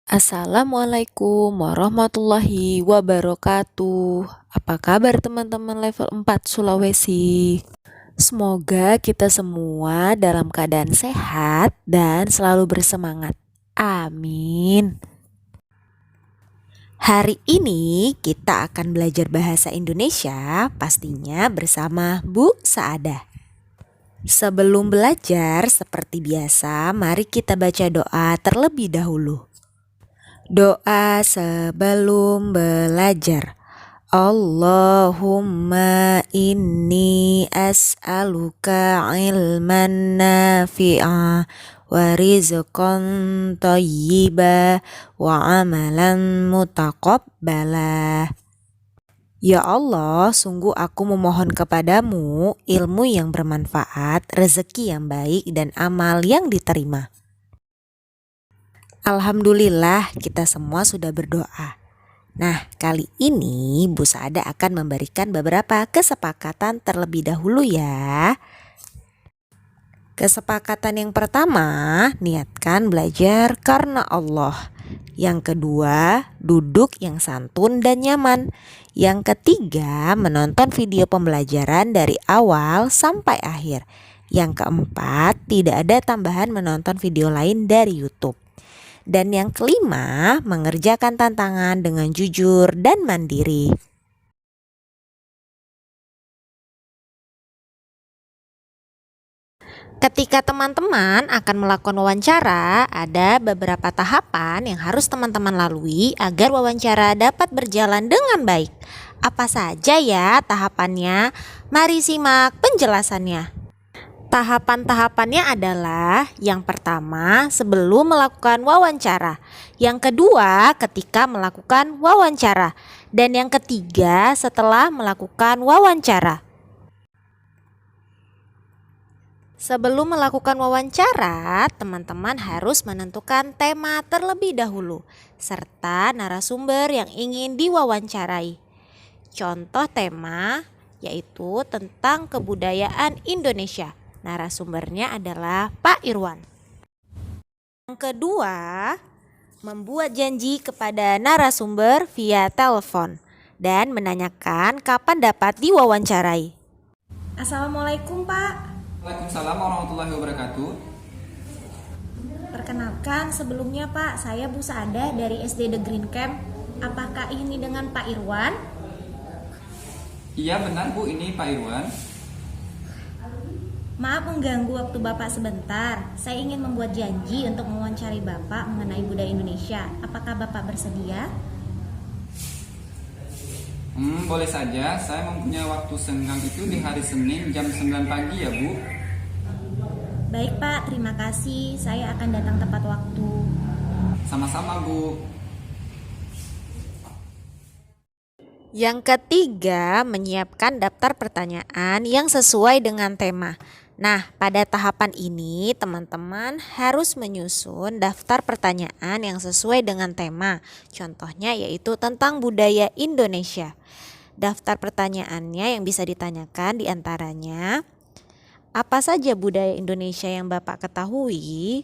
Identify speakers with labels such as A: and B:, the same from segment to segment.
A: Assalamualaikum warahmatullahi wabarakatuh. Apa kabar teman-teman level 4 Sulawesi? Semoga kita semua dalam keadaan sehat dan selalu bersemangat. Amin. Hari ini kita akan belajar bahasa Indonesia, pastinya bersama Bu Saadah. Sebelum belajar, seperti biasa, mari kita baca doa terlebih dahulu. Doa sebelum belajar. Allahumma inni as'aluka ilman nafi'a wa rizqan thayyiba wa amalan mutaqabbala. Ya Allah, sungguh aku memohon kepadamu ilmu yang bermanfaat, rezeki yang baik, dan amal yang diterima. Alhamdulillah kita semua sudah berdoa. Nah, kali ini Bu Saada akan memberikan beberapa kesepakatan terlebih dahulu ya. Kesepakatan yang pertama, niatkan belajar karena Allah. Yang kedua, duduk yang santun dan nyaman. Yang ketiga, menonton video pembelajaran dari awal sampai akhir. Yang keempat, tidak ada tambahan menonton video lain dari YouTube. Dan yang kelima, mengerjakan tantangan dengan jujur dan mandiri. Ketika teman-teman akan melakukan wawancara, ada beberapa tahapan yang harus teman-teman lalui agar wawancara dapat berjalan dengan baik. Apa saja ya tahapannya? Mari simak penjelasannya. Tahapan-tahapannya adalah yang pertama sebelum melakukan wawancara, yang kedua ketika melakukan wawancara, dan yang ketiga setelah melakukan wawancara. Sebelum melakukan wawancara, teman-teman harus menentukan tema terlebih dahulu serta narasumber yang ingin diwawancarai. Contoh tema yaitu tentang kebudayaan Indonesia. Narasumbernya adalah Pak Irwan. Yang kedua, membuat janji kepada narasumber via telepon dan menanyakan kapan dapat diwawancarai. Assalamualaikum Pak.
B: Waalaikumsalam warahmatullahi wabarakatuh.
C: Perkenalkan sebelumnya Pak, saya Bu Saada dari SD The Green Camp. Apakah ini dengan Pak Irwan?
B: Iya benar Bu, ini Pak Irwan.
C: Maaf mengganggu waktu Bapak sebentar. Saya ingin membuat janji untuk mewawancari Bapak mengenai budaya Indonesia. Apakah Bapak bersedia?
B: Boleh saja, saya mempunyai waktu senggang itu di hari Senin jam 9 pagi ya Bu.
C: Baik Pak, terima kasih. Saya akan datang tepat waktu.
B: Sama-sama Bu.
A: Yang ketiga, menyiapkan daftar pertanyaan yang sesuai dengan tema. Nah, pada tahapan ini teman-teman harus menyusun daftar pertanyaan yang sesuai dengan tema. Contohnya yaitu tentang budaya Indonesia. Daftar pertanyaannya yang bisa ditanyakan diantaranya, apa saja budaya Indonesia yang Bapak ketahui?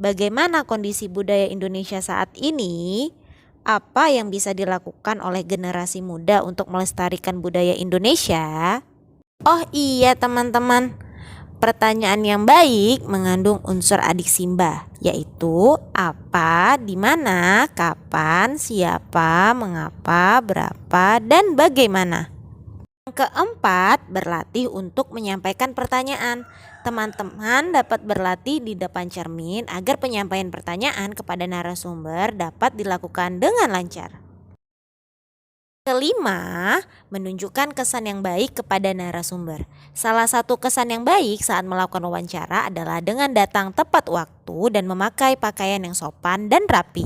A: Bagaimana kondisi budaya Indonesia saat ini? Apa yang bisa dilakukan oleh generasi muda untuk melestarikan budaya Indonesia? Oh iya teman-teman, pertanyaan yang baik mengandung unsur adik Simba, yaitu apa, di mana, kapan, siapa, mengapa, berapa, dan bagaimana. Yang keempat, berlatih untuk menyampaikan pertanyaan. Teman-teman dapat berlatih di depan cermin agar penyampaian pertanyaan kepada narasumber dapat dilakukan dengan lancar. Kelima, menunjukkan kesan yang baik kepada narasumber. Salah satu kesan yang baik saat melakukan wawancara adalah dengan datang tepat waktu dan memakai pakaian yang sopan dan rapi.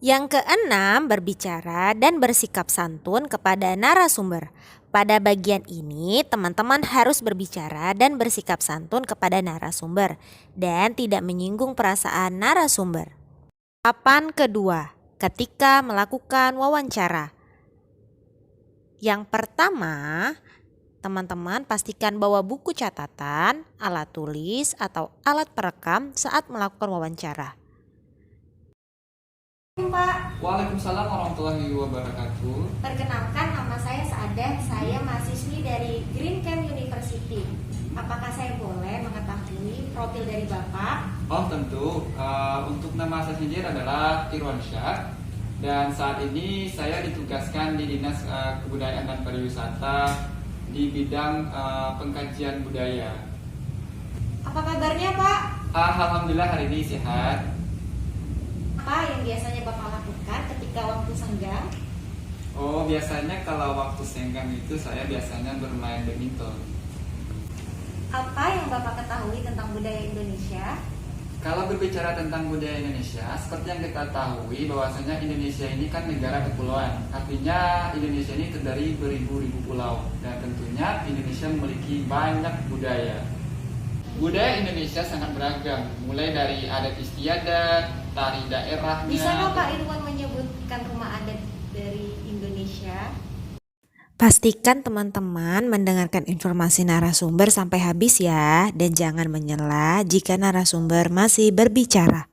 A: Yang keenam, berbicara dan bersikap santun kepada narasumber. Pada bagian ini, teman-teman harus berbicara dan bersikap santun kepada narasumber dan tidak menyinggung perasaan narasumber. Tahapan kedua, ketika melakukan wawancara. Yang pertama, teman-teman pastikan bawa buku catatan, alat tulis, atau alat perekam saat melakukan wawancara.
C: Pak,
B: Waalaikumsalam warahmatullahi wabarakatuh.
C: perkenalkan nama saya Saadah, saya mahasiswi dari Green Camp University. Apakah saya boleh mengetahui profil dari Bapak?
B: Oh tentu, untuk nama saya sendiri adalah Irwansyah. Dan saat ini saya ditugaskan di Dinas Kebudayaan dan Pariwisata di bidang pengkajian budaya.
C: Apa kabarnya Pak?
B: Alhamdulillah hari ini sehat.
C: Apa yang biasanya Bapak lakukan ketika waktu senggang?
B: Oh biasanya kalau waktu senggang itu saya biasanya bermain badminton.
C: Apa yang Bapak ketahui tentang budaya Indonesia?
B: Kalau berbicara tentang budaya Indonesia, seperti yang kita tahu bahwasanya Indonesia ini kan negara kepulauan. Artinya Indonesia ini terdiri beribu-ribu pulau dan tentunya Indonesia memiliki banyak budaya. Budaya Indonesia sangat beragam, mulai dari adat istiadat, tari daerahnya.
C: Bisa nggak Pak Irwan menyebutkan rumah adat dari Indonesia?
A: Pastikan teman-teman mendengarkan informasi narasumber sampai habis ya, dan jangan menyela jika narasumber masih berbicara.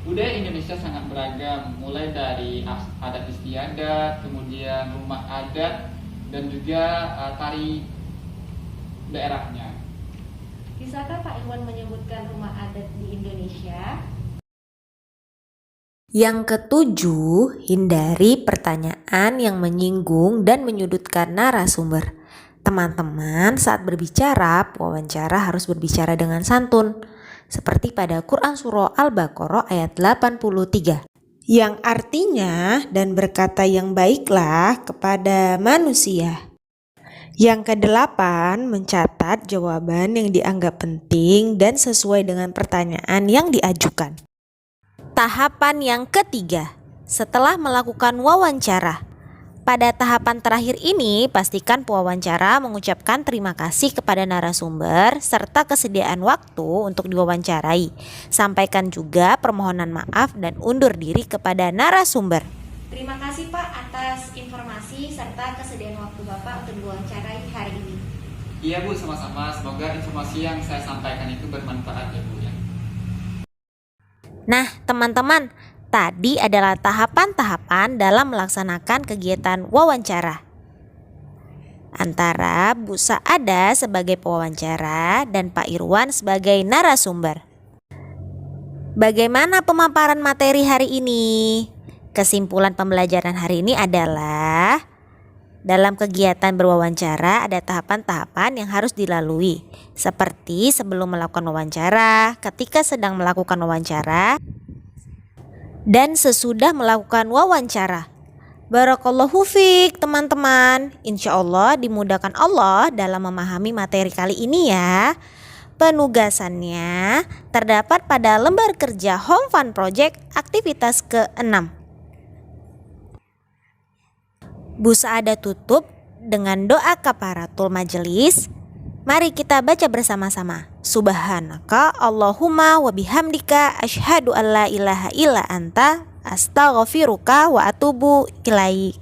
B: Budaya Indonesia sangat beragam, mulai dari adat istiadat, kemudian rumah adat, dan juga tari daerahnya.
C: Bisakah Pak Irwan menyebutkan rumah adat di Indonesia?
A: Yang ketujuh, hindari pertanyaan yang menyinggung dan menyudutkan narasumber. Teman-teman, saat berbicara, pewawancara harus berbicara dengan santun, seperti pada Quran Surah Al-Baqarah ayat 83, yang artinya dan berkata yang baiklah kepada manusia. Yang kedelapan, mencatat jawaban yang dianggap penting dan sesuai dengan pertanyaan yang diajukan. Tahapan yang ketiga, setelah melakukan wawancara. Pada tahapan terakhir ini, pastikan pewawancara mengucapkan terima kasih kepada narasumber serta kesediaan waktu untuk diwawancarai. Sampaikan juga permohonan maaf dan undur diri kepada narasumber.
C: Terima kasih Pak atas informasi serta kesediaan waktu Bapak untuk diwawancarai hari ini.
B: Iya Bu, sama-sama. Semoga informasi yang saya sampaikan itu bermanfaat ya Bu ya.
A: Nah, teman-teman, tadi adalah tahapan-tahapan dalam melaksanakan kegiatan wawancara. Antara Bu Saada sebagai pewawancara dan Pak Irwan sebagai narasumber. Bagaimana pemaparan materi hari ini? Kesimpulan pembelajaran hari ini adalah dalam kegiatan berwawancara ada tahapan-tahapan yang harus dilalui, seperti sebelum melakukan wawancara, ketika sedang melakukan wawancara, dan sesudah melakukan wawancara. Barakallahu fiik teman-teman. Insya Allah dimudahkan Allah dalam memahami materi kali ini ya. Penugasannya terdapat pada lembar kerja Home Fun Project aktivitas ke-6. Bu Saada tutup dengan doa kafaratul majelis. Mari kita baca bersama-sama. Subhanaka Allahumma wa bihamdika asyhadu an la ilaha illa anta astaghfiruka wa atubu ilaik.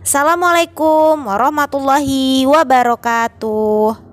A: Assalamualaikum warahmatullahi wabarakatuh.